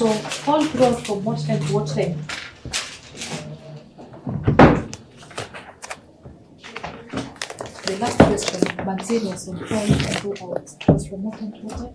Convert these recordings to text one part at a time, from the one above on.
So call throughout from what time to what time? The last question, Maxine was on call and throughout. Was from what time to what time?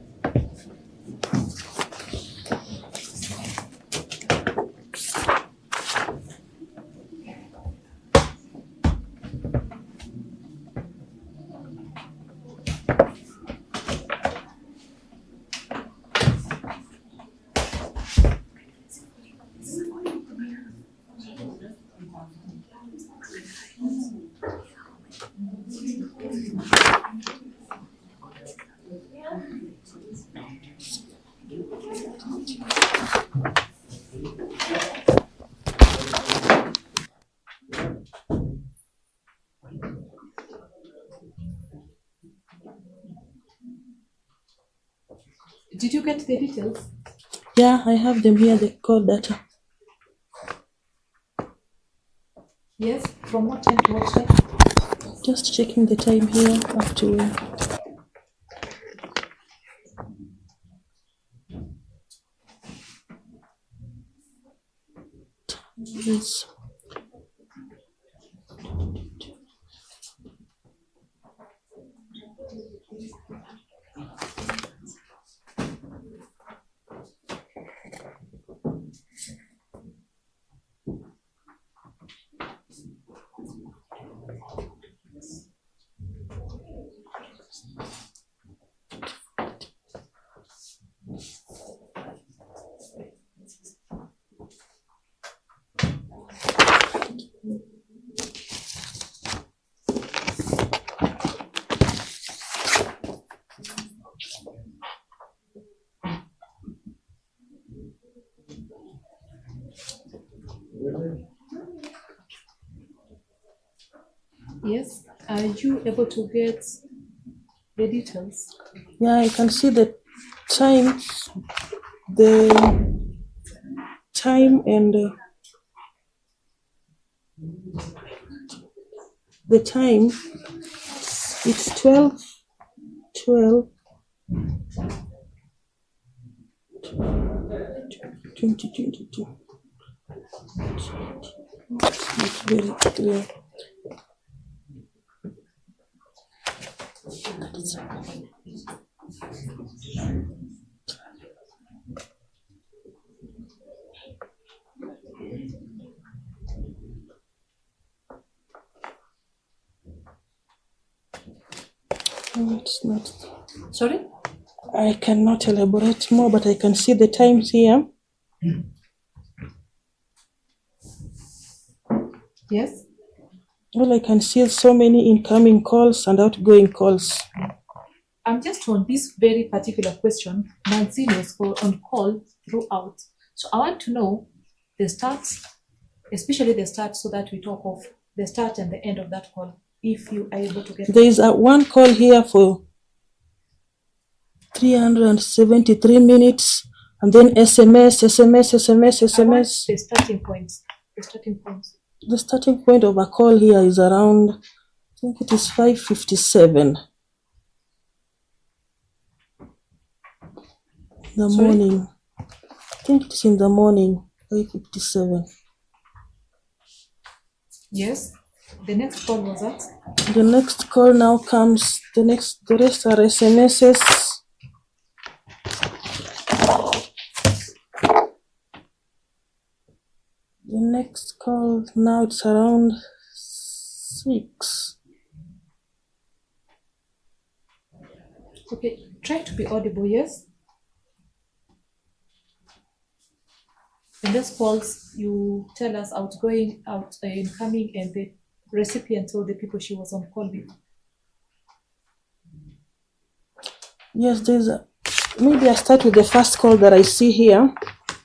Did you get the details? Yeah, I have them here, the call data. Yes. From what time to what time? Just checking the time here up to yes. Yes. Are you able to get the details? Yeah, I can see the time, the time and the time. It's 12 2022. It's not very clear. No, it's not. Sorry? I cannot elaborate more, but I can see the times here. Yes. All I can see is so many incoming calls and outgoing calls. I'm just on this very particular question. Maxine was on call throughout. So I want to know the start, especially the start, so that we talk of the start and the end of that call, if you are able to get. There is one call here for 373 minutes, and then SMS. I want the starting points. The starting points. The starting point of a call here is around, I think it is 5:57 in the Sorry? morning. I think it's in the morning, 5:57. Yes. The next call was that. The next call now comes, the rest are SMSs. The next call now it's around 6. Okay, try to be audible, yes? In these calls, you tell us outgoing, incoming, and the recipient or the people she was on call with. Yes, maybe I start with the first call that I see here.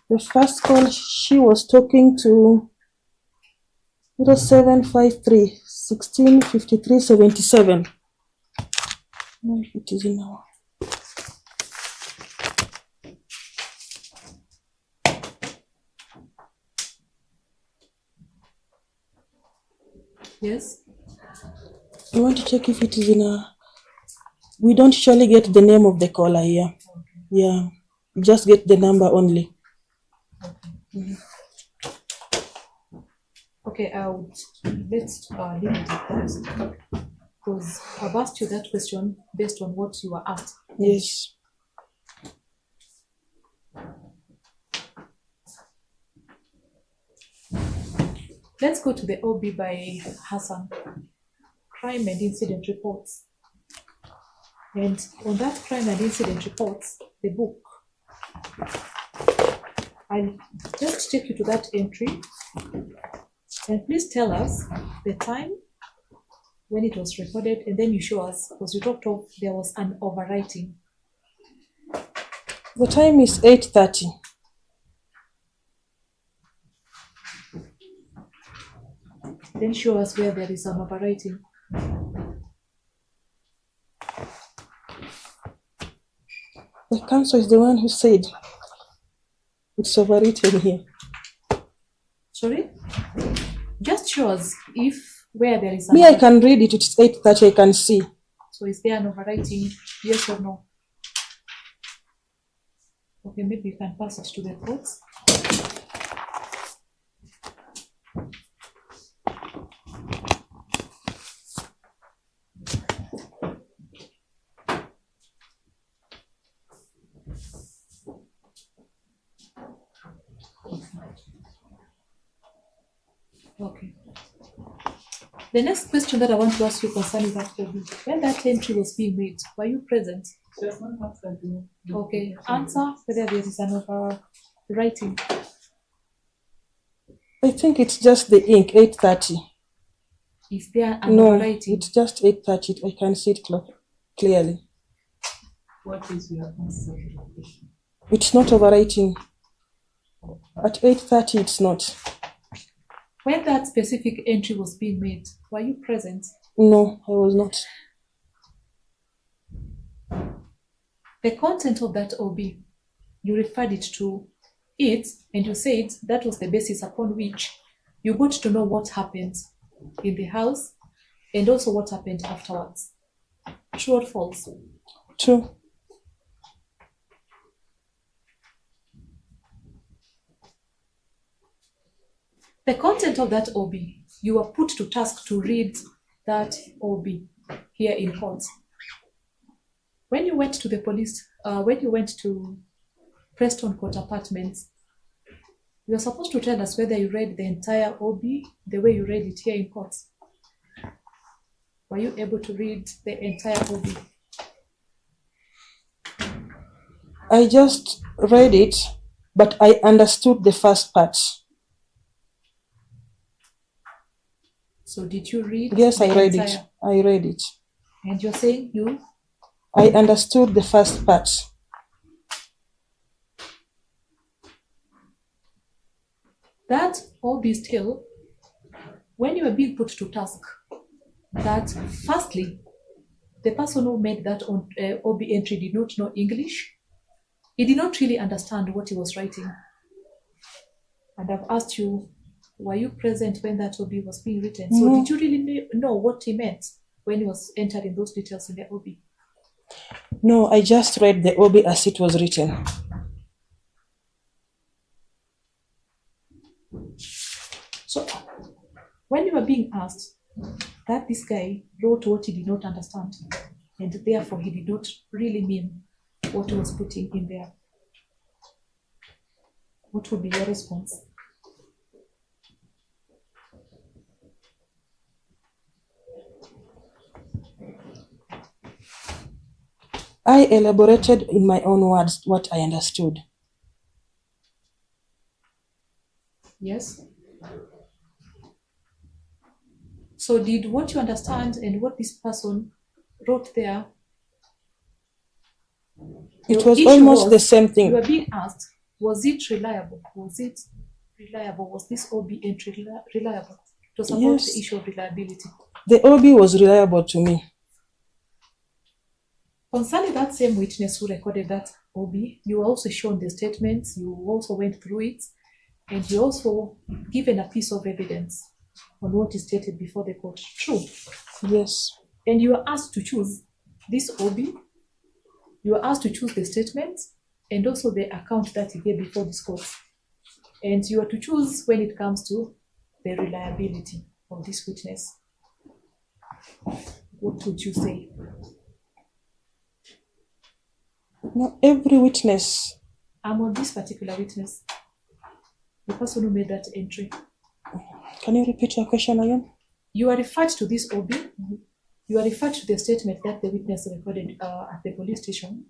The first call, she was talking to 0753 1653 77. No, it is in our. Yes. I want to check if it is in a. We don't usually get the name of the caller here. Yeah, we just get the number only. Okay, let's leave it at that, because I've asked you that question based on what you were asked. Yes. Let's go to the OB by Hassan, crime and incident reports. And on that crime and incident reports, the book, I'll just take you to that entry, and please tell us the time when it was recorded, and then you show us, because you talked of there was an overwriting. The time is 8:30. Then show us where there is an overwriting. The counsel is the one who said it's overwritten here. Sorry? Just show us if where there is an Me, I can read it. It's 8:30. I can see. So is there an overwriting? Yes or no? Okay, maybe you can pass it to the courts. Okay. The next question that I want to ask you concerning that OB, when that entry was being made, were you present? Okay. Answer whether there is an overwriting. I think it's just the ink. 8:30. Is there an No, overwriting? it's just 8:30. I can see it clearly. What is your answer? It's not overwriting. At 8:30, it's not. When that specific entry was being made, were you present? No, I was not. The content of that OB, you referred it to it, and you said that was the basis upon which you got to know what happened in the house and also what happened afterwards. True or false? True. The content of that OB, you were put to task to read that OB here in court. When you went to the police, when you went to Preston Court Apartments, you were supposed to tell us whether you read the entire OB the way you read it here in court. Were you able to read the entire OB? I just read it, but I understood the first part. So did you read? Yes, the I read entire? it. I read it. And you're saying you? I understood the first part. That OB still, when you were being put to task, that firstly, the person who made that OB entry did not know English. He did not really understand what he was writing. And I've asked you, were you present when that OB was being written? So No. did you really know what he meant when he was entering those details in the OB? No, I just read the OB as it was written. So when you were being asked that this guy wrote what he did not understand, and therefore he did not really mean what he was putting in there, what would be your response? I elaborated in my own words what I understood. Yes. So did what you understand and what this person wrote there, It the was issue almost the same you thing. were being asked, was it reliable? Was it reliable? Was this OB entry reliable? It was about Yes. the issue of reliability. The OB was reliable to me. Concerning that same witness who recorded that OB, you were also shown the statements, you also went through it, and you also given a piece of evidence on what is stated before the court. True. Yes. And you were asked to choose this OB, you were asked to choose the statements and also the account that he gave before this court. and you are to choose when it comes to the reliability of this witness, what would you say? Now, every witness. I'm on this particular witness, the person who made that entry. Can you repeat your question again? You are referred to this OB. You are referred to the statement that the witness recorded at the police station.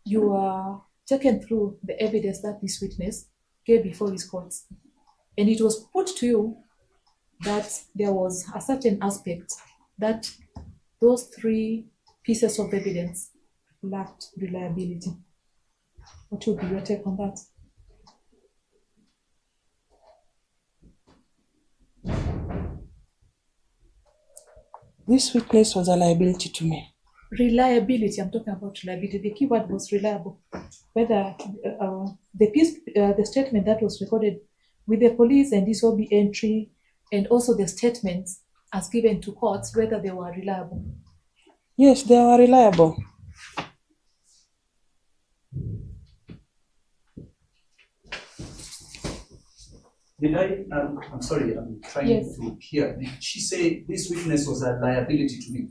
You are taken through the evidence that this witness gave before his courts. And it was put to you that there was a certain aspect that those three pieces of evidence lacked reliability. What would be your take on that? This witness was a liability to me. Reliability, I'm talking about reliability. The key word was reliable. Whether the statement that was recorded with the police and this OB entry, and also the statements as given to courts, whether they were reliable. Yes, they were reliable. I'm sorry, I'm trying to hear. Did she say this witness was a liability to me?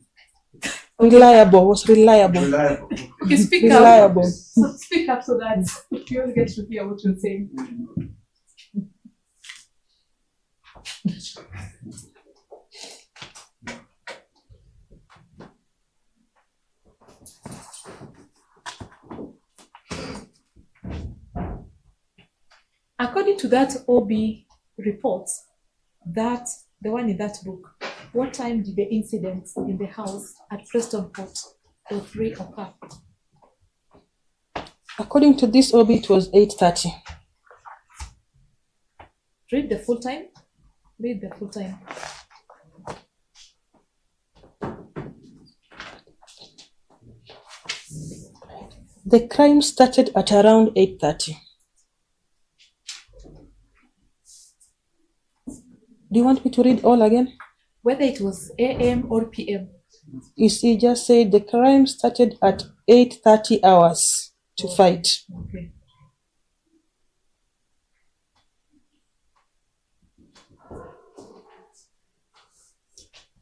Reliable, was reliable. Reliable. Okay, speak Reliable. up. So speak up so that you all get to hear what you're saying. According to that OB report, that the one in that book, what time did the incident in the house at Preston Court or 3 occur? According to this OB, it was 8:30. Read the full time. Read the full time. The crime started at around 8:30. Do you want me to read all again? Whether it was AM or PM. You see, just say the crime started at 8:30 hours to fight. Okay.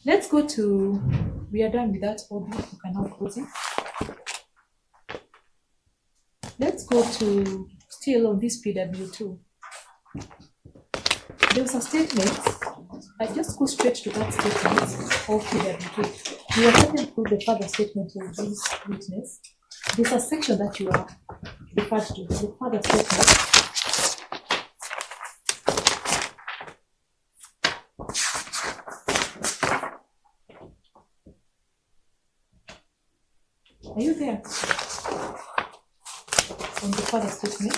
Let's go to, we are done with that OB, you can now close it. Let's go to, still on this PW2. There was a statement, I just go straight to that statement of PW2. You are taken through the further statement of this witness. There's a section that you are referred to, the further statement. Are you there? On the further statement.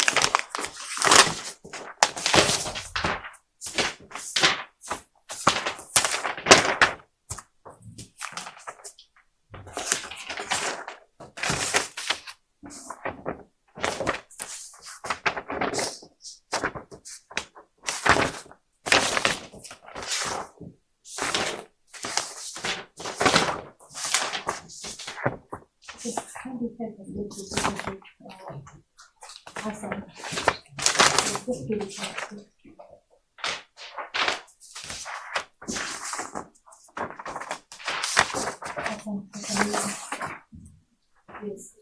Yes.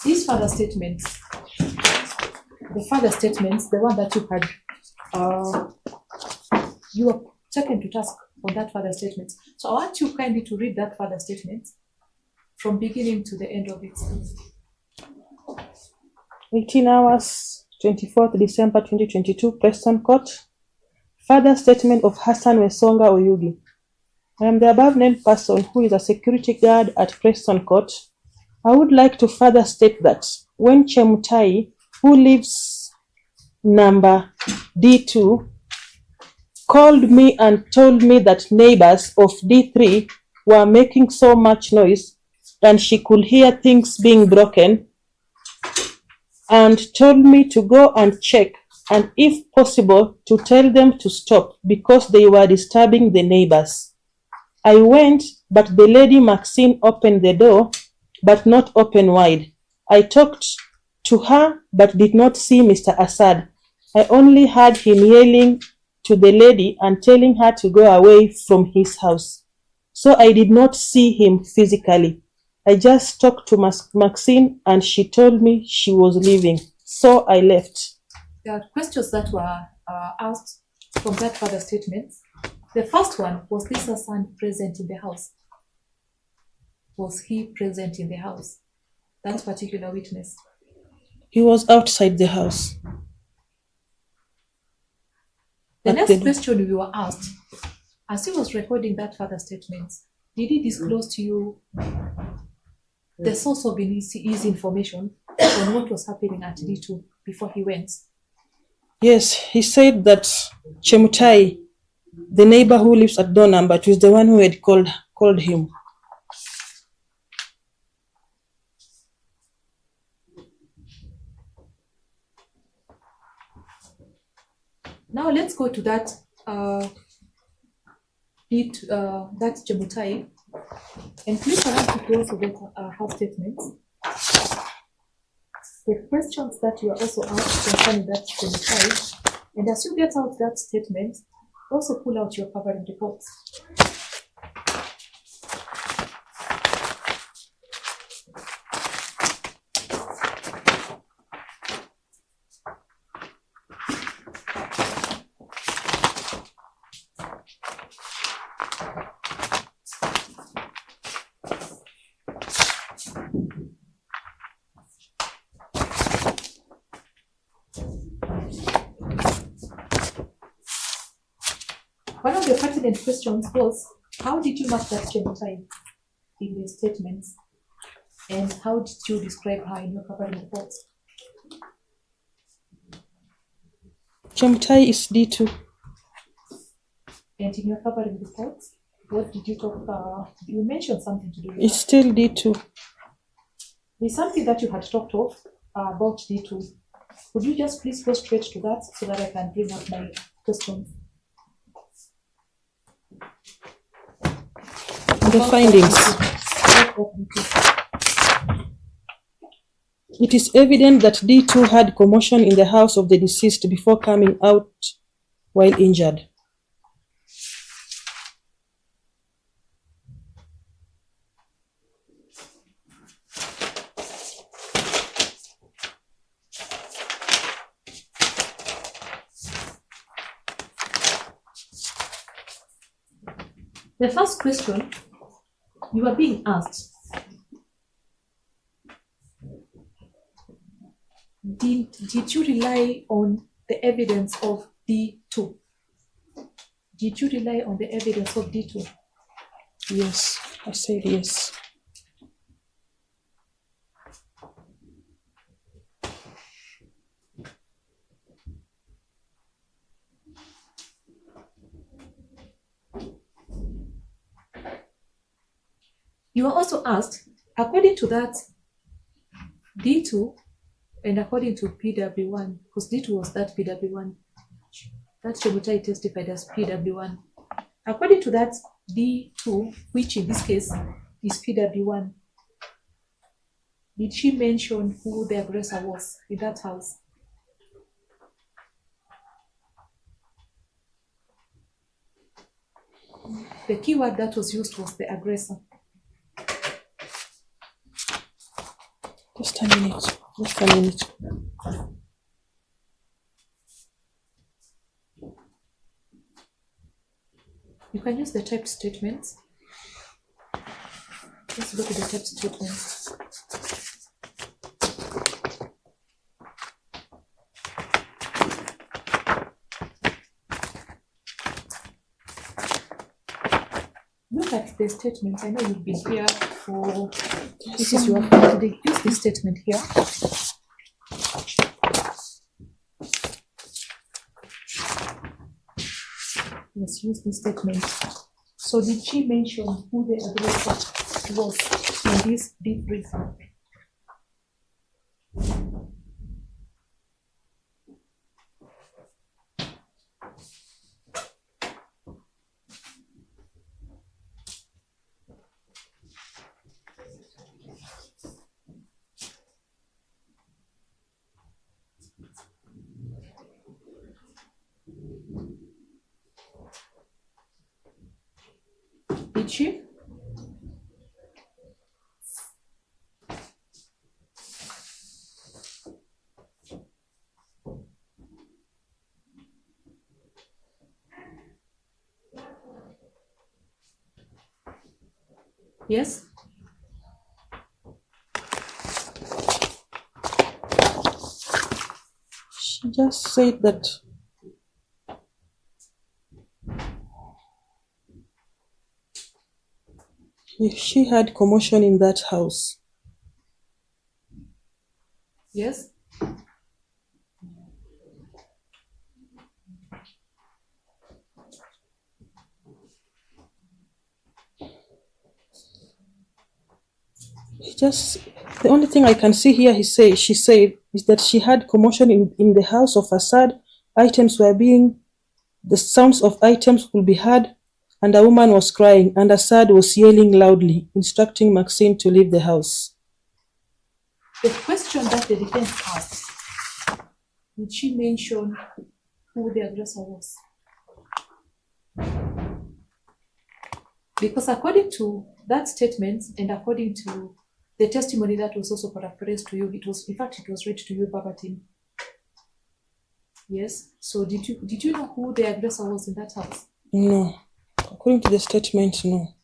These further statements, the further statements, the one that you had, you are taken to task on that further statement. So I want you kindly to read that further statement from beginning to the end of it. 18 hours, 24th December 2022, Preston Court. Further statement of Hassan Wesonga Oyugi. I am the above named person who is a security guard at Preston Court. I would like to further state that when Chemutai, who lives number D2, called me and told me that neighbors of D3 were making so much noise and she could hear things being broken, and told me to go and check and if possible to tell them to stop because they were disturbing the neighbors. I went, but the lady Maxine opened the door, but not open wide. I talked to her, but did not see Mr. Asad. I only heard him yelling to the lady and telling her to go away from his house. So I did not see him physically. I just talked to Maxine and she told me she was leaving. So I left. There are questions that were asked from that father's statement. The first one, was this son present in the house? Was he present in the house? That particular witness. He was outside the house. The But next then- question we were asked, as he was recording that father's statement, did he disclose to you the source of his information on what was happening at D2 before he went? Yes, he said that Chemutai, the neighbor who lives at door number 2, is the one who had called him. Now let's go to that that Chemutai, and please allow me to also get her statement. The questions that you are also asked concerning that Chemutai, and as you get out that statement, also pull out your covering report. One of the pertinent questions was, how did you mark that Chemutai in the statements? And how did you describe her in your covering report? Chemutai is D2. And in your covering report, what did you talk? You mentioned something to do with It's that. still D2. There's something that you had talked of about D2. Could you just please go straight to that so that I can bring up my questions? The findings. It is evident that D2 had commotion in the house of the deceased before coming out while injured. The first question you are being asked, did you rely on the evidence of D2? Did you rely on the evidence of D2? Yes, I said yes. You are also asked, according to that D2 and according to PW1, because D2 was that PW1, that Chemutai testified as PW1. According to that D2, which in this case is PW1, did she mention who the aggressor was in that house? The key word that was used was the aggressor. Just a minute. Just a minute. You can use the typed statements. Let's go to the typed statements. Look at the statement. I know you've been here for this is your today. Use this statement here. Let's use this statement. So did she mention who the aggressor was in this debrief? Did she? Yes? She just said that she had commotion in that house. Yes? The only thing I can see here she said is that she had commotion in the house of Asad. The sounds of items could be heard, and a woman was crying, and Asad was yelling loudly, instructing Maxine to leave the house. The question that the defense asked, did she mention who the aggressor was? Because according to that statement and according to the testimony that was also paraphrased to you, it was read to you verbatim. Yes. So did you know who the aggressor was in that house? No. According to the statement, no.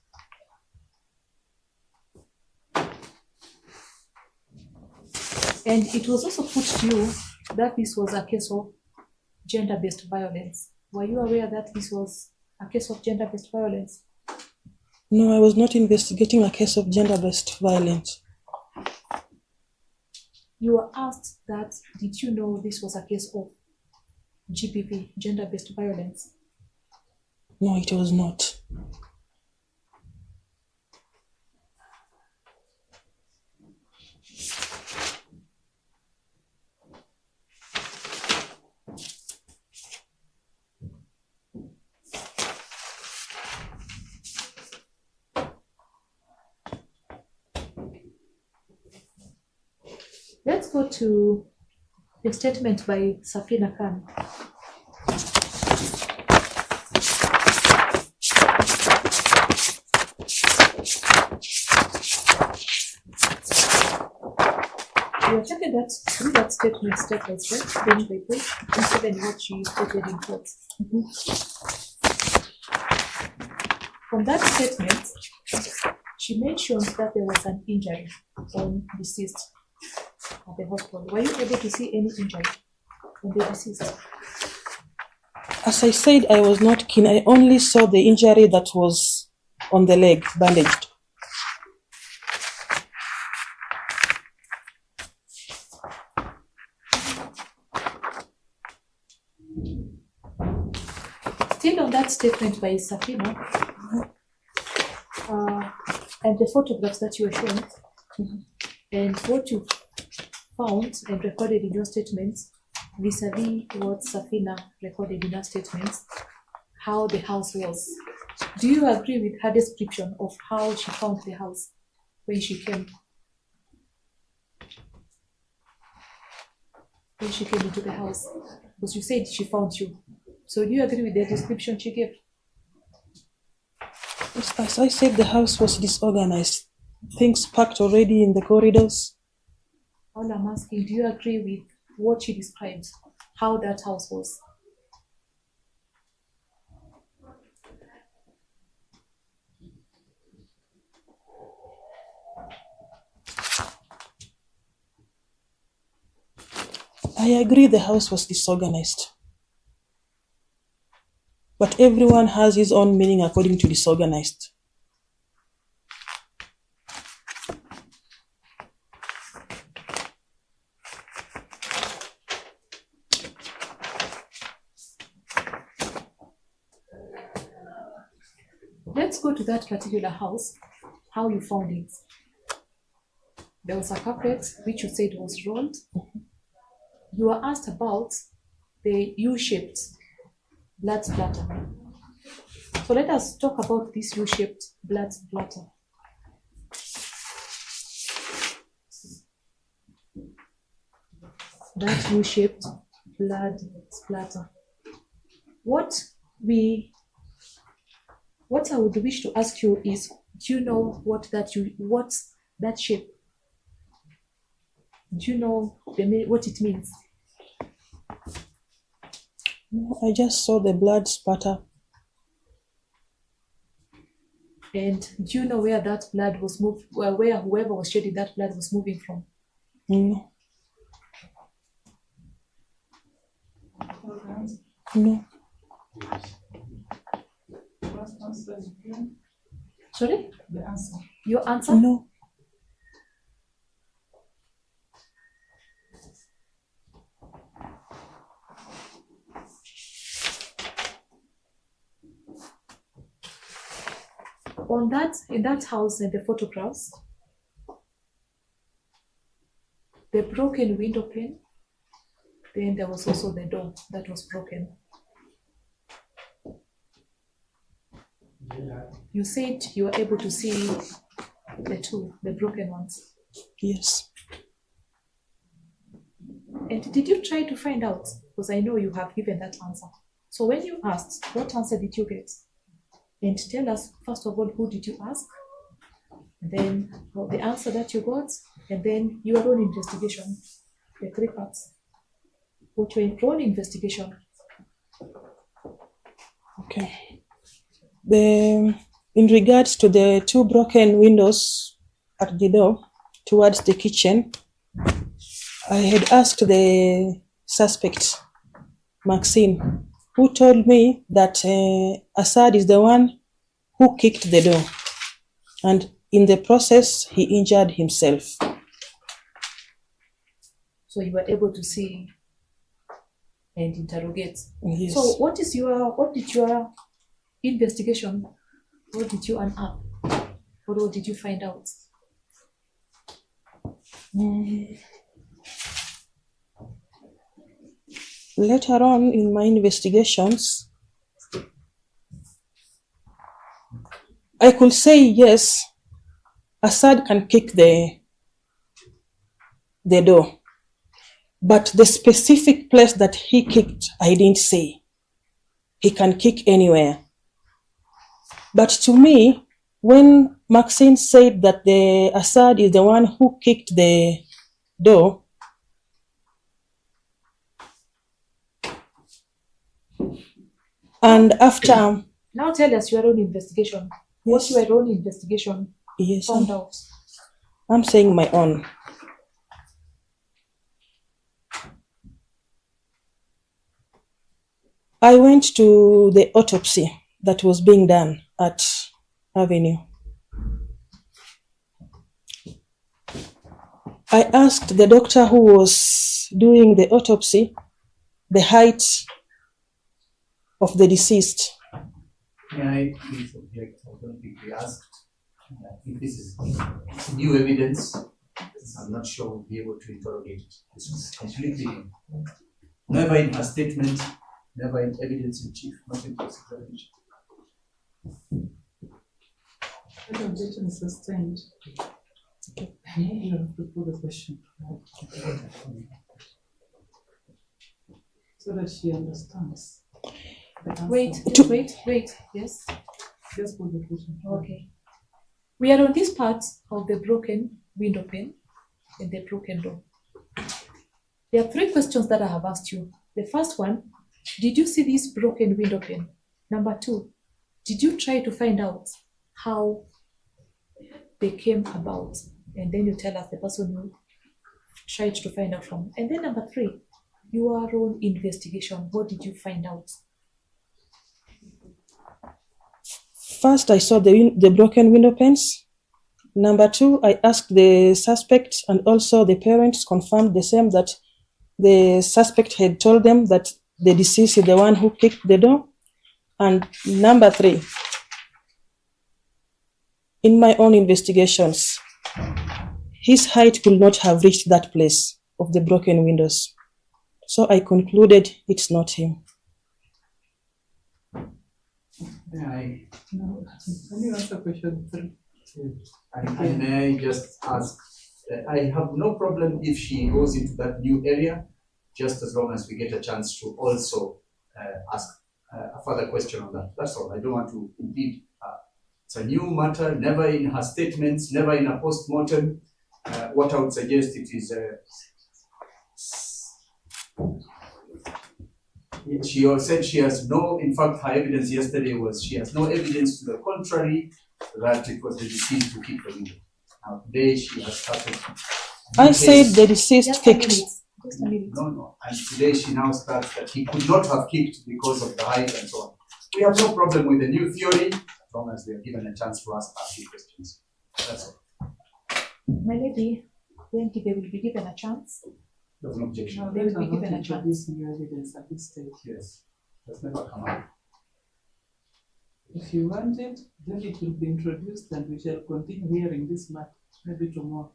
And it was also put to you that this was a case of gender-based violence. Were you aware that this was a case of gender-based violence? No, I was not investigating a case of gender-based violence. You were asked that, did you know this was a case of GBV, gender-based violence? No, it was not. Let's go to the statement by Safina Khan. We are taking through that statement step by step, page by page, instead of what she stated in court. From that statement, she mentioned that there was an injury on deceased at the hospital. Were you able to see any injury on the deceased? As I said, I was not keen. I only saw the injury that was on the leg, bandaged. Still on that statement by Safina, and the photographs that you were shown, and what you found and recorded in your statements, vis-a-vis what Safina recorded in her statements, how the house was. Do you agree with her description of how she found the house when she came? When she came into the house? Because you said she found you. So do you agree with the description she gave? As I said, the house was disorganized. Things packed already in the corridors. All I'm asking, do you agree with what she described, how that house was? I agree the house was disorganized. But everyone has his own meaning according to disorganized. Let's go to that particular house, how you found it. There was a carpet which you said was rolled. You were asked about the U-shaped blood splatter. So let us talk about this U-shaped blood splatter. That U-shaped blood splatter. What what I would wish to ask you is, do you know what's that shape? Do you know what it means? No, I just saw the blood spatter. And do you know where that blood was moved, where whoever was shedding that blood was moving from? No. No. Sorry? The answer. Your answer? No. In that house in the photographs, the broken window pane, then there was also the door that was broken. You said you were able to see the broken ones. Yes. And did you try to find out? Because I know you have given that answer. So when you asked, what answer did you get? And tell us, first of all, who did you ask? And then the answer that you got, and then your own investigation, the 3 parts. What your own investigation. Okay. In regards to the 2 broken windows at the door towards the kitchen, I had asked the suspect, Maxine, who told me that Asad is the one who kicked the door, and in the process he injured himself. So you were able to see and interrogate. Yes. So what did your investigation, what did you unearth? What did you find out? Later on in my investigations, I could say yes, Asad can kick the door, but the specific place that he kicked, I didn't say. He can kick anywhere. But to me, when Maxine said that the Asad is the one who kicked the door, and after... Now tell us your own investigation. Yes. What your own investigation Yes, found out? I'm saying my own. I went to the autopsy that was being done at Avenue. I asked the doctor who was doing the autopsy the height of the deceased. May I please object? I don't think we asked. If this is new evidence, I'm not sure we'll be able to interrogate it. This was completely never in a statement, never in evidence in chief, not in prosecution. That objection is sustained. You have to put the question so that she understands. Wait. Yes. Just put the question. Okay. We are on this part of the broken window pane and the broken door. There are 3 questions that I have asked you. The first one, did you see this broken window pane? Number 2, did you try to find out how they came about? And then you tell us the person you tried to find out from. And then number 3, your own investigation. What did you find out? First, I saw the broken window panes. Number 2, I asked the suspect, and also the parents confirmed the same, that the suspect had told them that the deceased is the one who kicked the door. And number 3, in my own investigations, his height could not have reached that place of the broken windows. So I concluded it's not him. May No, can you answer question 3? I may I just ask, I have no problem if she goes into that new area, just as long as we get a chance to also ask a further question on that. That's all. I don't want to impede. It's a new matter, never in her statements, never in a post-mortem. What I would suggest it is, she also said she has no, in fact, her evidence yesterday was she has no evidence to the contrary that it was the deceased who kicked the window. Now today she has started. I said the deceased Just a kicked. minute. Just a minute. No. And today she now starts that he could not have kicked because of the height and so on. We have no problem with the new theory as long as we are given a chance to ask a few questions. That's all. My lady, then they will be given a chance. There's no objection. No, They let will be her not given a chance. introduce new evidence at this stage. Yes. That's never come up. If you want it, then it will be introduced and we shall continue hearing this matter maybe tomorrow.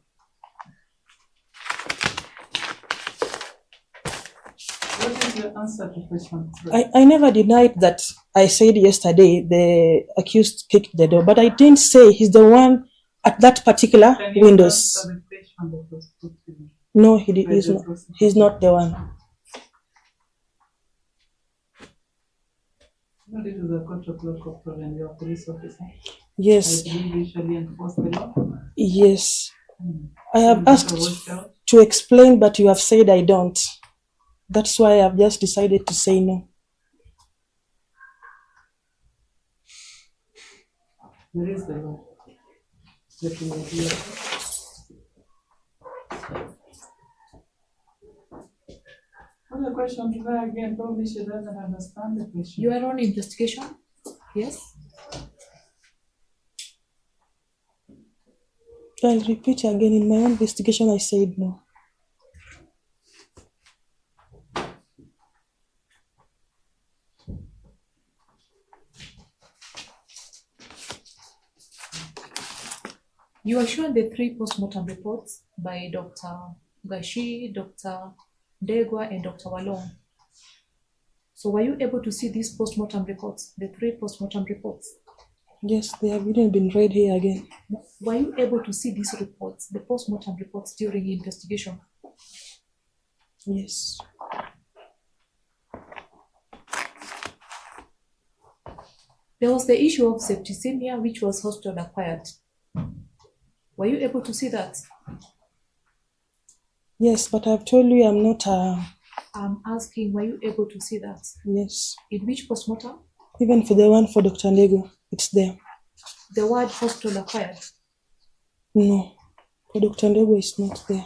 What is your answer to question 3? I never denied that. I said yesterday the accused kicked the door, but I didn't say he's the one at that particular Can you windows. answer the question that was put to you No, by he's the not. prosecutor? He's not the one. No, this is a control corporal and you're a police officer. Yes, I believe you usually enforce the law. yes. Hmm. I have You better asked watch out. to explain, but you have said I don't. That's why I've just decided to say no. There is the law. That we adhere to. Other question to her again, probably she doesn't understand the question. You are on investigation? Yes? I'll repeat again. In my own investigation, I said no. You are shown the 3 post-mortem reports by Dr. Gashi, Dr. Degwa, and Dr. Walong. So were you able to see these post-mortem reports, the 3 post-mortem reports? Yes, they have even been read here again. Were you able to see these reports, the post-mortem reports during the investigation? Yes. There was the issue of septicemia, which was hospital acquired. Were you able to see that? Yes, but I've told you I'm not I'm asking, were you able to see that? yes. In which postmortem? Even for the one for Dr. Ndego, it's there. The word hospital acquired. No. For Dr. Ndego, it's not there.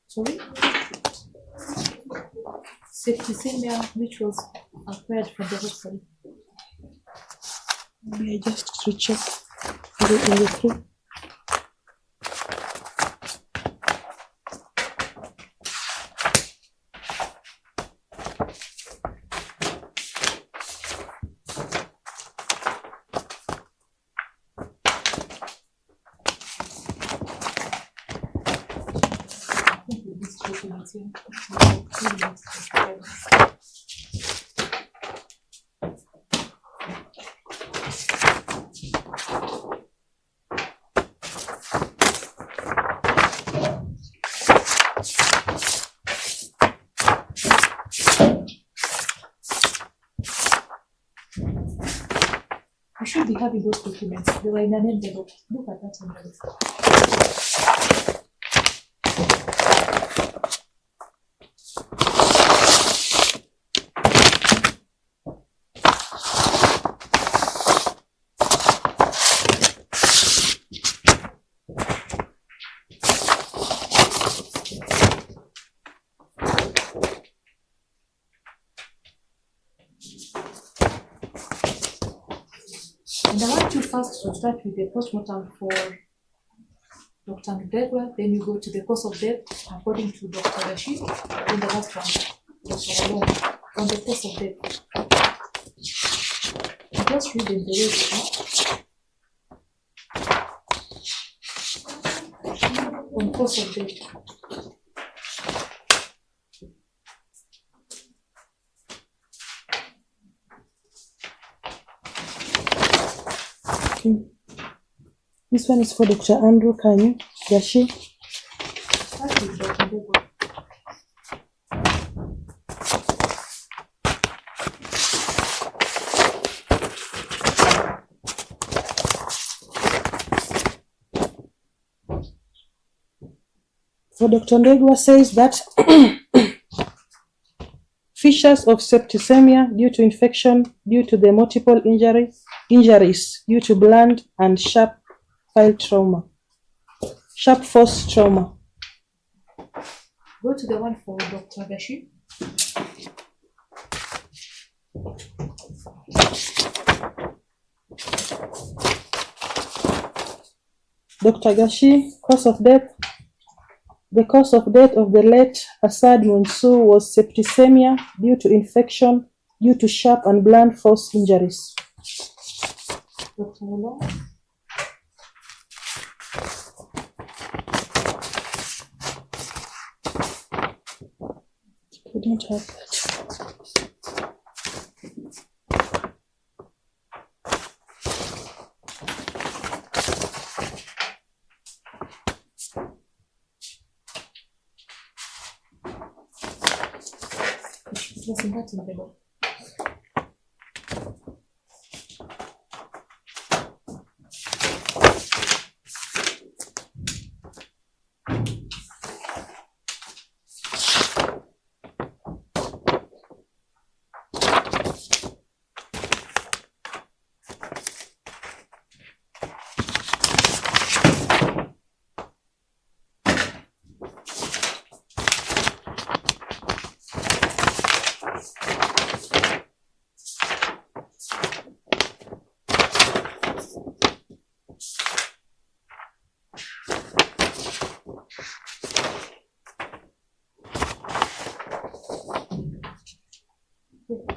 Sorry? Septicemia, which was acquired from the hospital. Maybe I just recheck everything go through. I think with this document here, we have 2 minutes to prepare. You should be having those documents. They were in an envelope. Look at that envelope. And I want you first to start with the postmortem for Dr. Ndegwa, then you go to the cause of death according to Dr. Rashid, then the last one, Dr. Walong, on the cause of death. You just read them the way they are. On cause of death. Okay. This one is for Dr. Andrew Kanyu Gashi. That is Dr. Debo. For Dr. Ndegwa says that fissures of septicemia due to infection due to the multiple injuries due to blunt and sharp force trauma. Go to the one for Dr. Gashi. Dr. Gashi, cause of death. The cause of death of the late Asad Mansour was septicemia due to infection due to sharp and blunt force injuries. Dr. Walo. We don't have that. Listen, that's in the middle.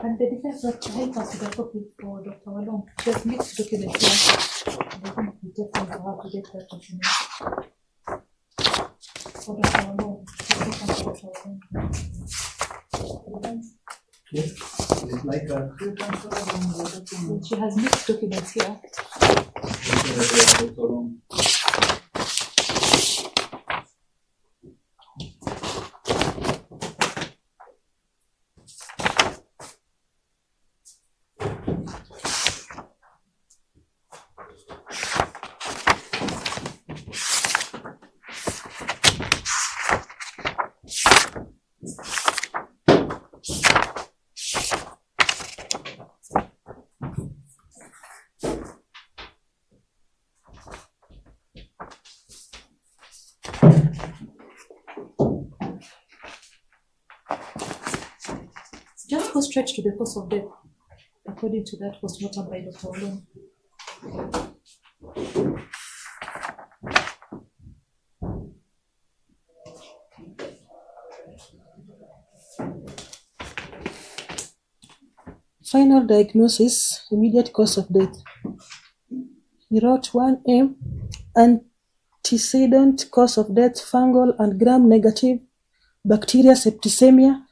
And the defense will help us with the copy for Dr. Walo. Just mixed documents here. I think we just want to have to get that document. For Dr. Walo. Yes, it's like a She has mixed documents here. Just go straight to the cause of death, according to that postmortem by Dr. Walo. Final diagnosis, immediate cause of death. He wrote 1A, antecedent cause of death, fungal and gram-negative bacteria septicemia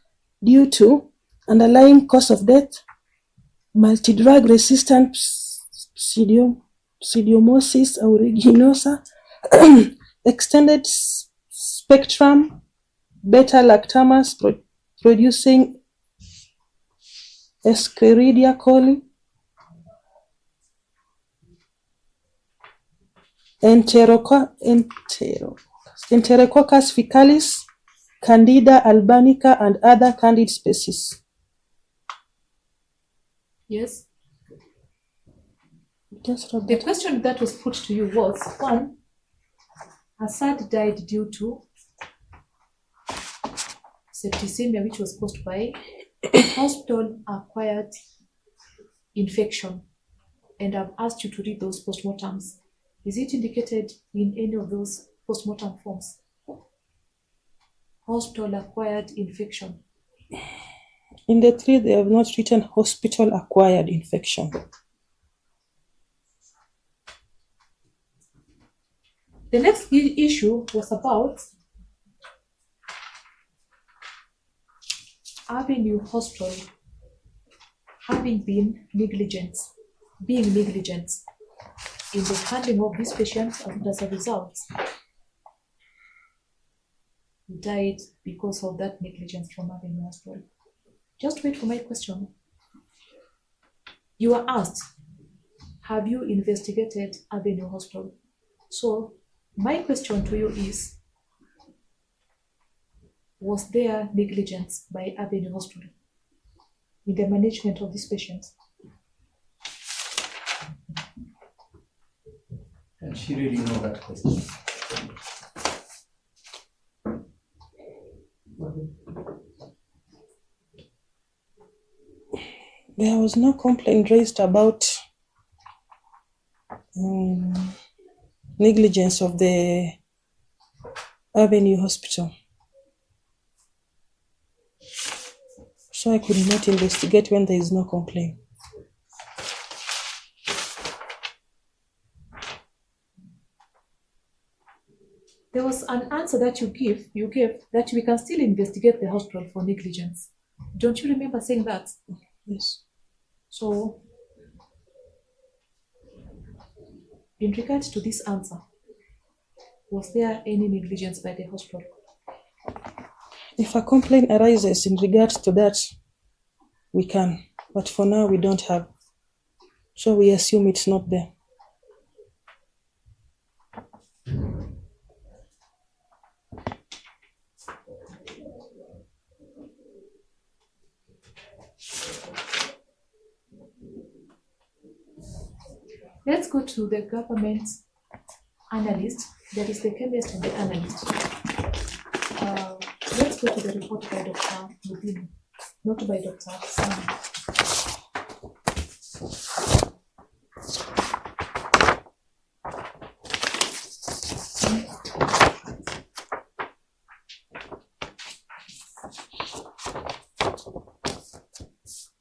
due to underlying cause of death, multi-drug resistant Pseudomonas aeruginosa, extended spectrum beta-lactamase producing Escherichia coli, Enterococcus faecalis, Candida albanica, and other candid species. Yes. Just wrote The that. question that was put to you was, one, Asad died due to septicemia, which was caused by hospital-acquired infection. And I've asked you to read those postmortems. Is it indicated in any of those postmortem forms? Hospital-acquired infection. In the three, they have not written hospital-acquired infection. The next issue was about Avenue Hospital having been negligent, being negligent. in the handling of these patients, and as a result, he died because of that negligence from Avenue Hospital. Just wait for my question. You are asked, have you investigated Avenue Hospital? So my question to you is, was there negligence by Avenue Hospital in the management of these patients? And she really know that question. There was no complaint raised about negligence of the Avenue Hospital. So I could not investigate when there is no complaint. There was an answer that you gave that we can still investigate the hospital for negligence. Don't you remember saying that? Yes. So, in regards to this answer, was there any negligence by the hospital? If a complaint arises in regards to that, we can. But for now, we don't have. So we assume it's not there. Let's go to the government analyst, that is the chemist and the analyst. Let's go to the report by Dr. Mudini, not by Dr. Sam.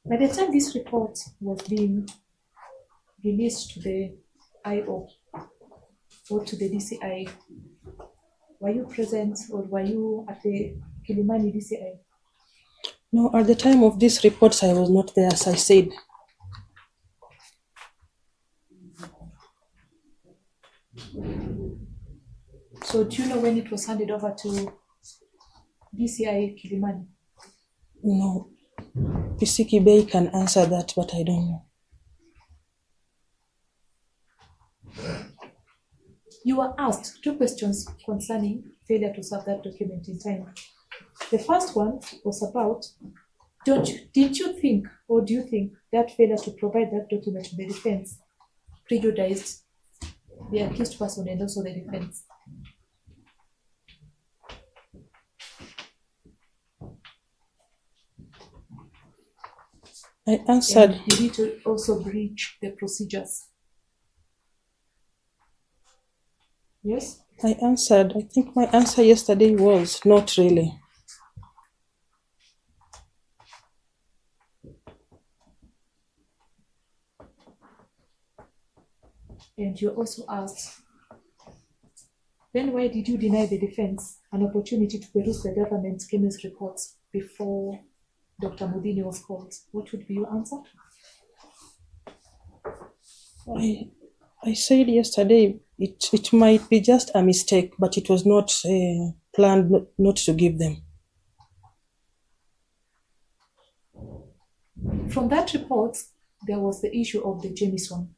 By the time this report was being released to the IO or to the DCI, were you present or were you at the Kilimani DCI? No, at the time of these reports, I was not there, as I said. So do you know when it was handed over to DCI Kilimani? No. Pisiki Bay can answer that, but I don't know. You were asked 2 questions concerning failure to serve that document in time. The first one was about, did you think or do you think that failure to provide that document to the defense prejudiced the accused person and also the defense? I answered. And you need to also breach the procedures. Yes? I answered. I think my answer yesterday was not really. And you also asked, then why did you deny the defense an opportunity to peruse the government chemist reports before Dr. Mudini was called? What would be your answer? I said yesterday it might be just a mistake, but it was not planned not to give them. From that report, there was the issue of the Jameson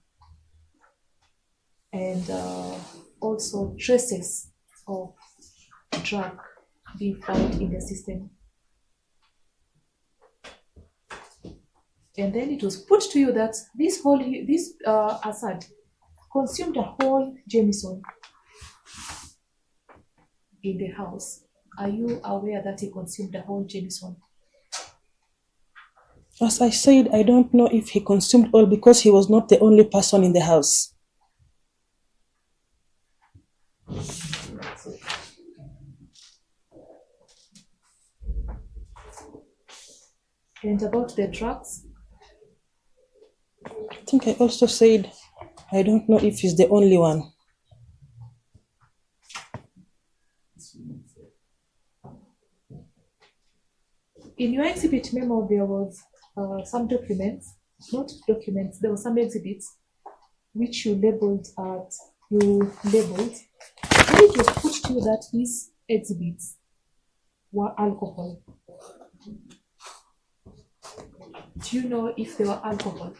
and also traces of drug being found in the system. And then it was put to you that this Asad consumed a whole Jameson in the house. Are you aware that he consumed a whole Jameson? As I said, I don't know if he consumed all because he was not the only person in the house. And about the drugs? I think I also said I don't know if he's the only one. In your exhibit memo, there was some documents, not documents, there were some exhibits which you labeled, when it was put to you that these exhibits were alcohol, do you know if they were alcohol?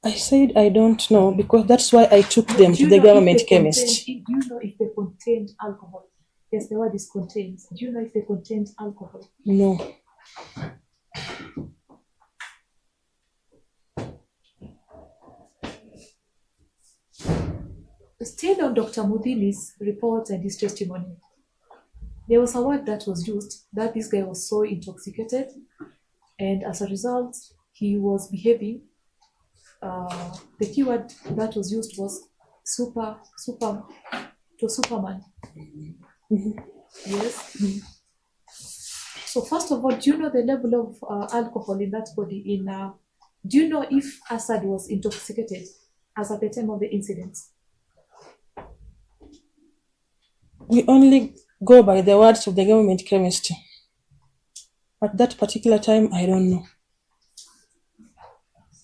I said I don't know because that's why I took them Do to you the know if government they chemist. do you know if they contained alcohol? Yes, the word is contains. Do you know if they contained alcohol? No. Still on Dr. Mudini's report and his testimony, there was a word that was used that this guy was so intoxicated, and as a result, he was behaving. The keyword that was used was superman. Yes. So first of all, do you know the level of alcohol in that body? Do you know if Asad was intoxicated as at the time of the incident? We only go by the words of the government chemist. At that particular time, I don't know.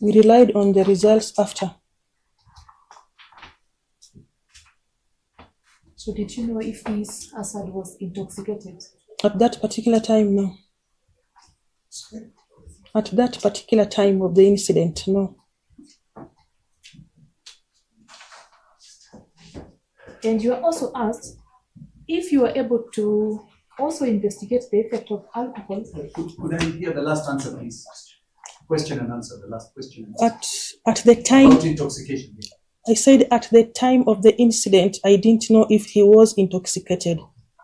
We relied on the results after. So did you know if this Asad was intoxicated? At that particular time, no. At that particular time of the incident, no. And you are also asked if you were able to also investigate the effect of alcohol. Could I hear the last answer, please? Question and answer, the last question. And answer. At the time, About intoxication. Yeah. I said at the time of the incident, I didn't know if he was intoxicated.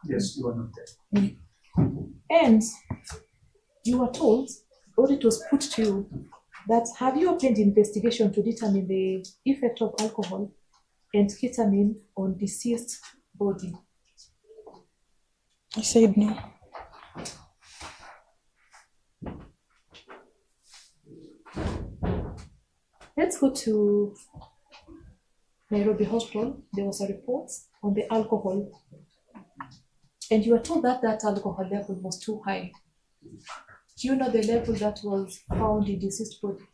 Yes, you are not there. And you were told, or it was put to you, that have you obtained investigation to determine the effect of alcohol and ketamine on deceased body? I said no. Let's go to Nairobi Hospital. There was a report on the alcohol, and you were told that that alcohol level was too high. Do you know the level that was found in deceased body?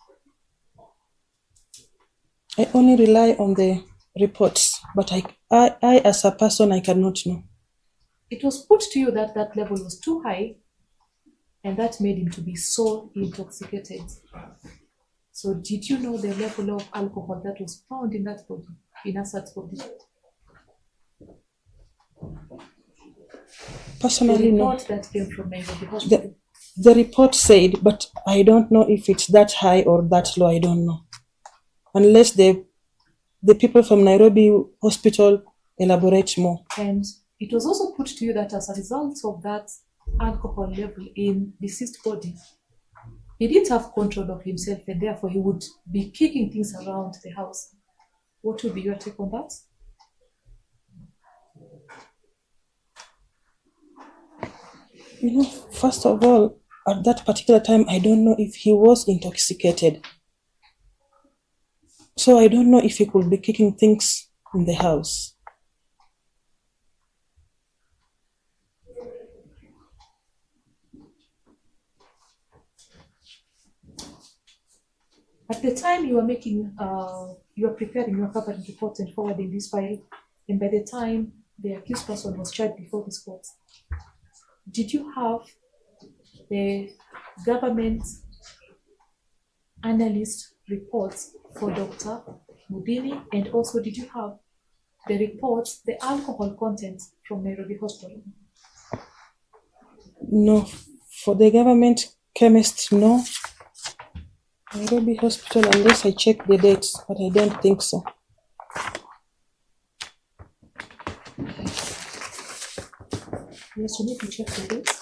I only rely on the reports, but I as a person, I cannot know. It was put to you that that level was too high, and that made him to be so intoxicated. So did you know the level of alcohol that was found in that body, in Asad's body? Personally, The no. report that came from Nairobi Hospital. The report said, but I don't know if it's that high or that low, I don't know. Unless the people from Nairobi Hospital elaborate more. And it was also put to you that as a result of that alcohol level in deceased body, he didn't have control of himself, and therefore he would be kicking things around the house. What would be your take on that? You know, first of all, at that particular time, I don't know if he was intoxicated. So I don't know if he could be kicking things in the house. At the time you were you were preparing your covering report and forwarding this file, and by the time the accused person was tried before this court, did you have the government analyst reports for Dr. Mudini, and also did you have the reports, the alcohol content from Nairobi Hospital? No, for the government chemist, no. Nairobi Hospital, unless I check the dates, but I don't think so. Yes, you need to check the dates.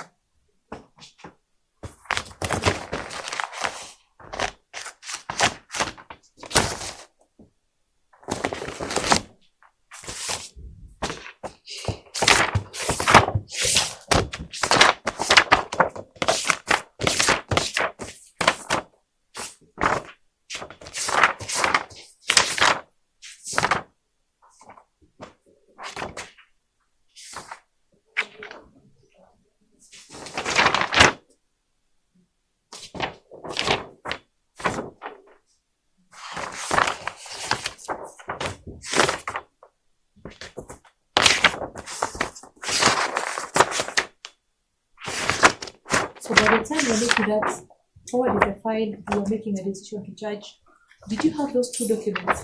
at the time you were making that forward the file, you were making a decision to charge. Did you have those 2 documents?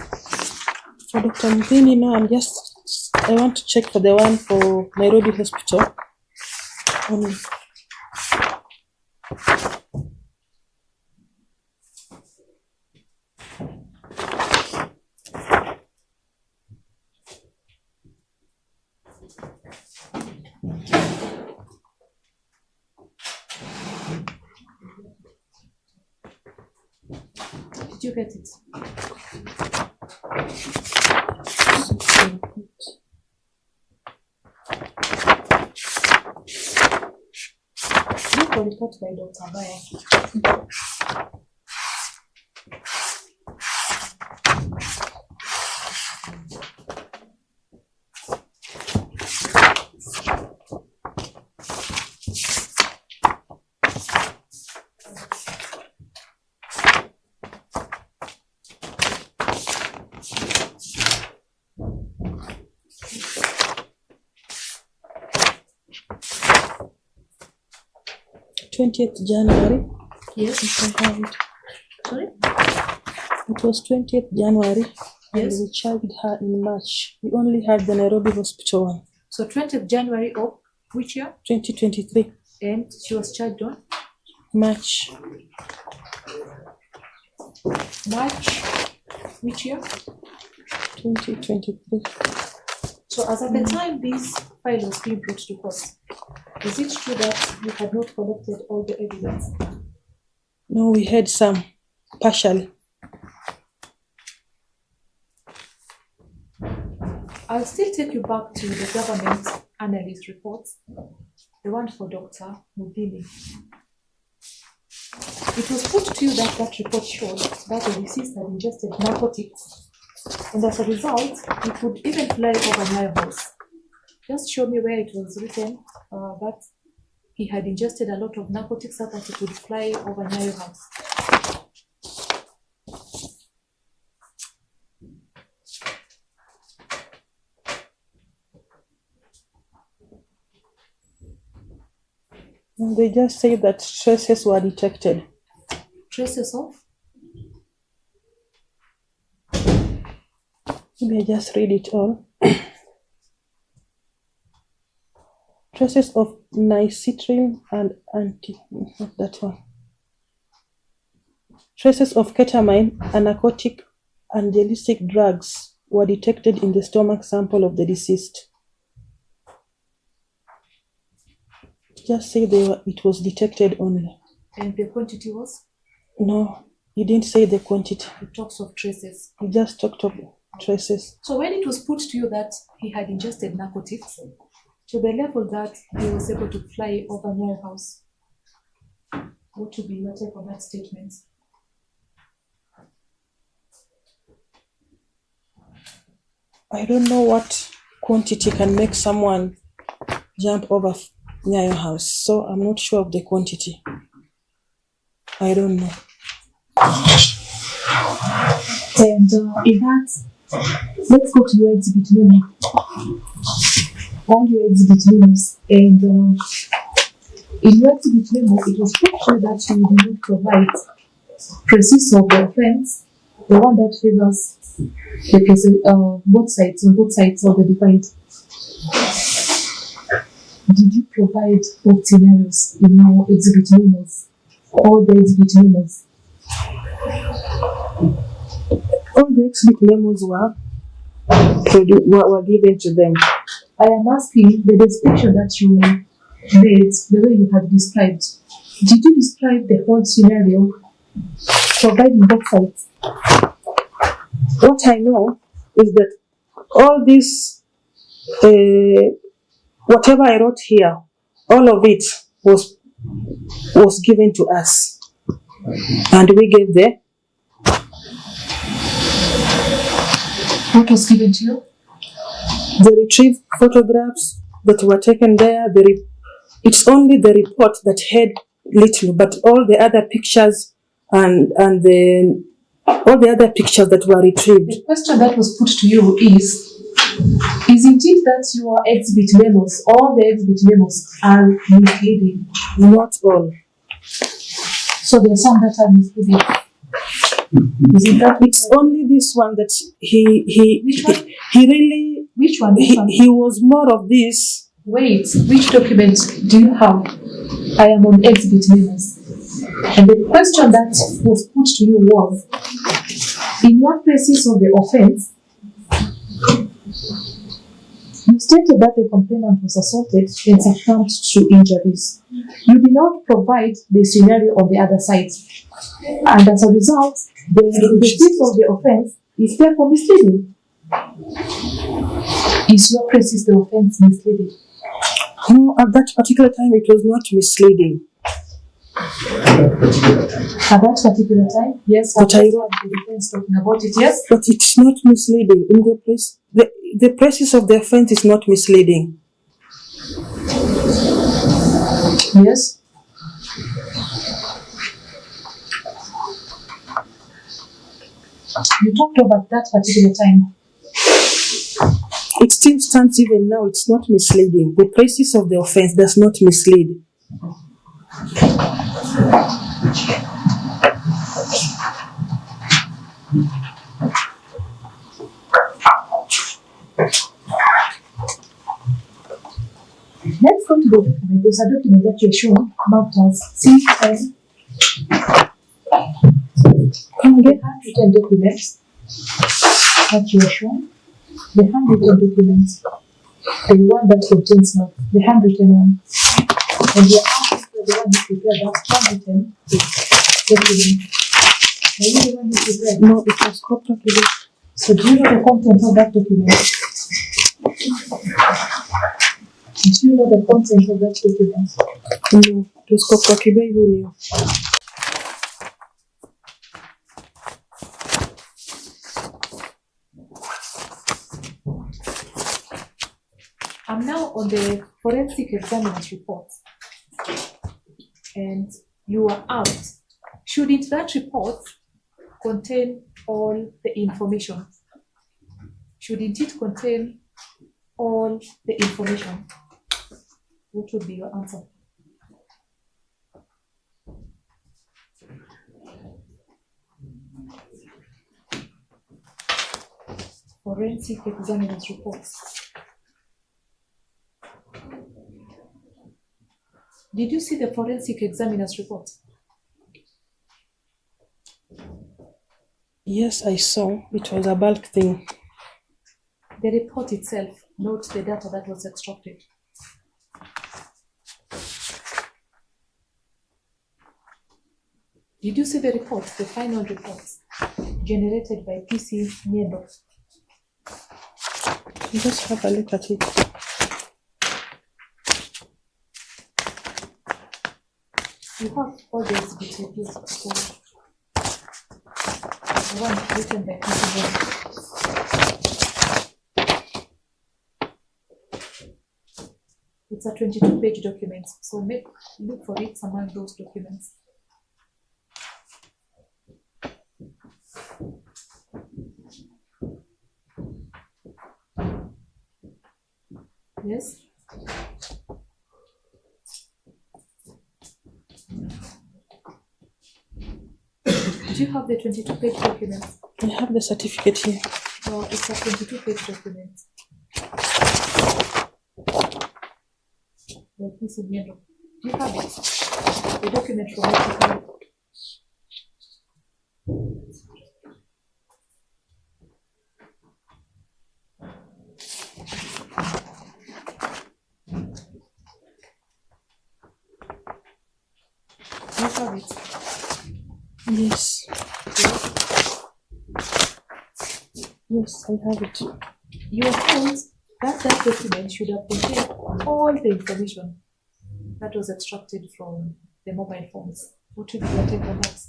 For Dr. Mvini, no, I want to check for the one for Nairobi Hospital. Only. Did you get it? Look for report by Dr. Baya. January. Yes. I have it. Sorry? It was 20th January. And Yes. we charged her in March. We only had the Nairobi Hospital one. So 20th January of which year? 2023. And she was charged on March. March which year? 2023. So as at the time this file was being brought to court, is it true that you had not collected all the evidence? No, we had some, partially. I'll still take you back to the government analyst reports, the one for Dr. Mubini. It was put to you that that report showed that the deceased had ingested narcotics, and as a result, it would even fly over Nyayo House. Just show me where it was written that he had ingested a lot of narcotics so that it would fly over Nyayo House. And they just say that traces were detected. Traces of? Maybe I just read it all. Traces of nicitrin and not that one. Traces of ketamine, a narcotic and illicit drugs, were detected in the stomach sample of the deceased. Just say it was detected only. And the quantity was? No, he didn't say the quantity. He talks of traces. He just talked of traces. So when it was put to you that he had ingested narcotics to the level that he was able to fly over Nyayo House, what would be your take on that statement? I don't know what quantity can make someone jump over Nyayo House, so I'm not sure of the quantity. I don't know. And in that, let's go to your exhibit memo. All your exhibit memos. And in your exhibit memo, it was put sure that you did not provide proceeds of the offense, the one that favors the both sides of the defined. Did you provide both scenarios in your exhibit memos? All the exhibit memos? All the exhibit memos were given to them. I am asking the description that you made, the way you had described. Did you describe the whole scenario, providing both sides? What I know is that all this, whatever I wrote here, all of it was given to us, and we gave the. What was given to you? The retrieved photographs that were taken there. It's only the report that had little, but all the other pictures and all the other pictures that were retrieved. The question that was put to you isn't it that your exhibit memos, all the exhibit memos are misleading? Not all. So there's some data misleading. Isn't that It's only this one that he Which one? he really Which one? This one? he was more of this. Wait, which document do you have? I am on exhibit members. And the question that was put to you was, in your places of the offense, you stated that the complainant was assaulted and succumbed to injuries. You did not provide the scenario on the other side. And as a result, the place of the offense is therefore misleading. Is your places the offense misleading? No, at that particular time it was not misleading. At that particular time, yes, But I heard the defense talking about it, yes. But it's not misleading. In the place, the places of the offense is not misleading. Yes. You talked about that particular time. It still stands even now. It's not misleading. The places of the offense does not mislead. Let's go to the document. There's a document that you're shown marked as C10. Can we get handwritten documents that you are shown? The handwritten documents. The one that contains not the handwritten one. And the one who prepared that handwritten document. Are you the one who prepared? No, it was cooperative. So do you know the content of that document? Do you know the content of that document? No, it was cooperative who knew. I'm now on the forensic examiner's report, and you are out. Shouldn't that report contain all the information? Shouldn't it contain all the information? What would be your answer? Forensic examiner's reports. Did you see the forensic examiner's report? Yes, I saw. It was a bulk thing. The report itself, not the data that was extracted. Did you see the report, the final report, generated by PC Niendo? Just have a look at it. You have all the exhibits with you, so the one written by PC Niendo. It's a 22-page document, so look for it among those documents. Yes? Do you have the 22-page document? I have the certificate here. No, it's a 22-page document. Like this in yellow. Do you have it? The document from which you have it. Do you have it? Yes. Yes, I have it. You are told that document should have contained all the information that was extracted from the mobile phones. What would be your take on that?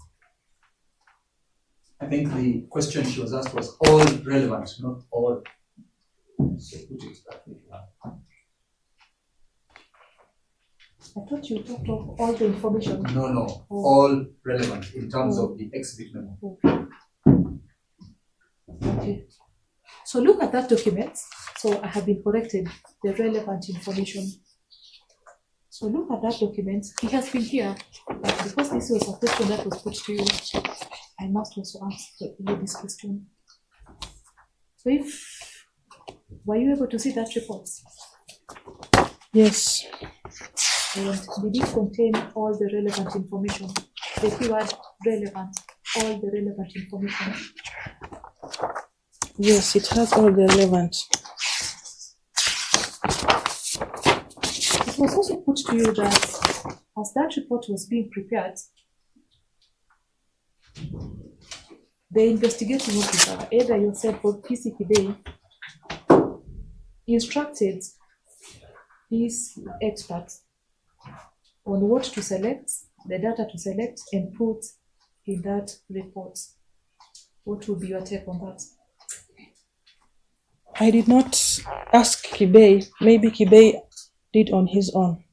I think the question she was asked was all relevant, not all. So put it that way. I thought you talked of all the information. No, all relevant in terms of the exhibit memo. Okay. So look at that document. So I have been corrected the relevant information. So look at that document. He has been here, but because this was a question that was put to you, I must also ask you this question. So were you able to see that report? Yes. And did it contain all the relevant information? The keyword relevant, all the relevant information. Yes, it has all the relevant. It was also put to you that as that report was being prepared, the investigating officer, either yourself or PCPD, instructed these experts on what to select, the data to select and put in that report. What would be your take on that? I did not ask Kibei. Maybe Kibei did on his own.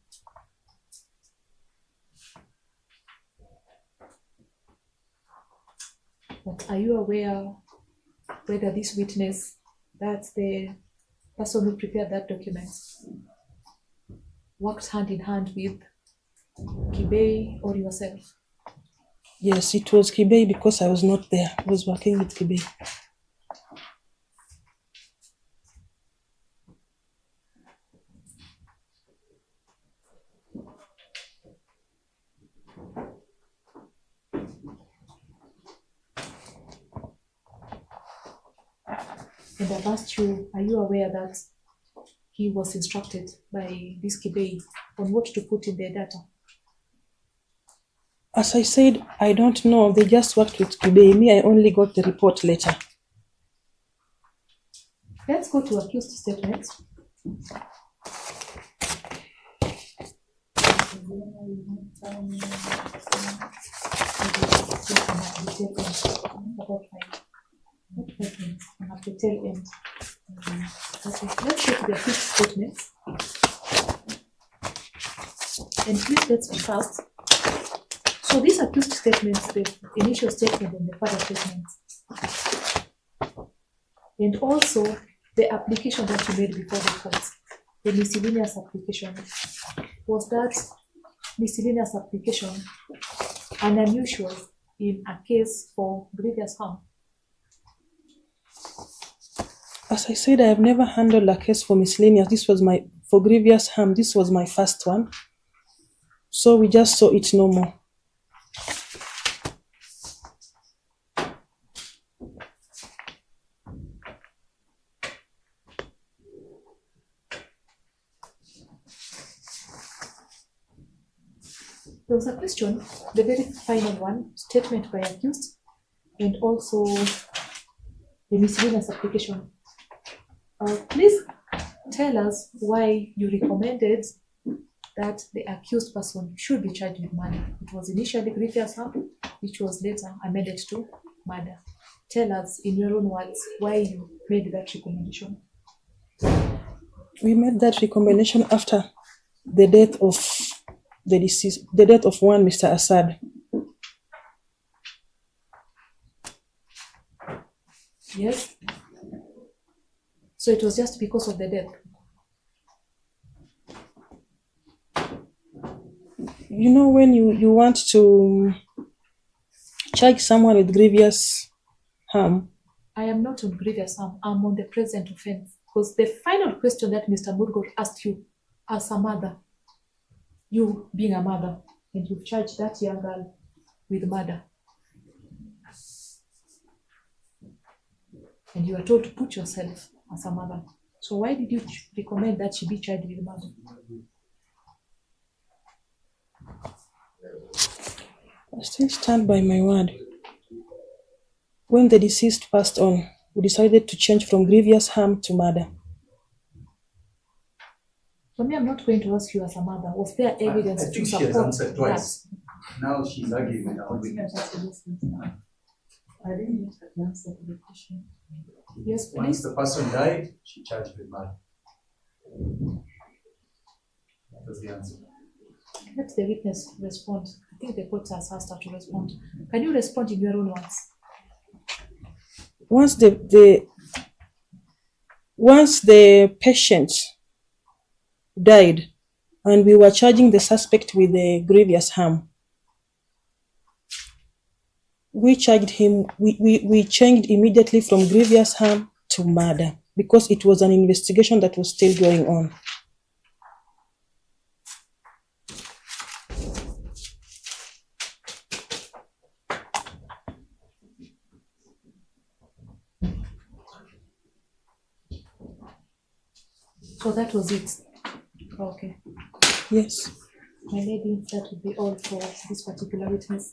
But are you aware whether this witness, that's the person who prepared that document, worked hand in hand with Kibei or yourself? Yes, it was Kibei because I was not there. I was working with Kibei. And I've asked you, are you aware that he was instructed by this Kibei on what to put in their data? As I said, I don't know. They just worked with Kibei. Me, I only got the report later. Let's go to accused statements. At the tail end. Okay, let's go to the accused statements. And please let's be fast. So these accused statements, the initial statement and the further statements, and also the application that you made before the court, the miscellaneous application, was that miscellaneous application an unusual in a case for grievous harm? As I said, I have never handled a case for miscellaneous. For grievous harm, this was my first one. So we just saw it no more. There was a question, the very final one, statement by accused, and also the miscellaneous application. Please tell us why you recommended that the accused person should be charged with murder. It was initially grievous harm, which was later amended to murder. Tell us in your own words why you made that recommendation. We made that recommendation after the death of the deceased, the death of one Mr. Asad. Yes? So it was just because of the death? You know, when you want to charge someone with grievous harm. I am not on grievous harm, I'm on the present offense. Because the final question that Mr. Murgo asked you as a mother, you being a mother, and you've charged that young girl with murder. And you are told to put yourself as a mother. So why did you recommend that she be charged with murder? I still stand by my word. When the deceased passed on, we decided to change from grievous harm to murder. For me, I'm not going to ask you as a mother, was there evidence I to think she has support answered twice. Now she's arguing with our witness. I didn't get the answer to the question. Yes, Once please. the person died, she charged with murder. That was the answer. Let the witness respond. I think the court has asked her to respond. Can you respond in your own words? Once the patient died, and we were charging the suspect with a grievous harm. We charged him, we changed immediately from grievous harm to murder because it was an investigation that was still going on. So that was it. Okay. Yes. My lady, that would be all for this particular witness.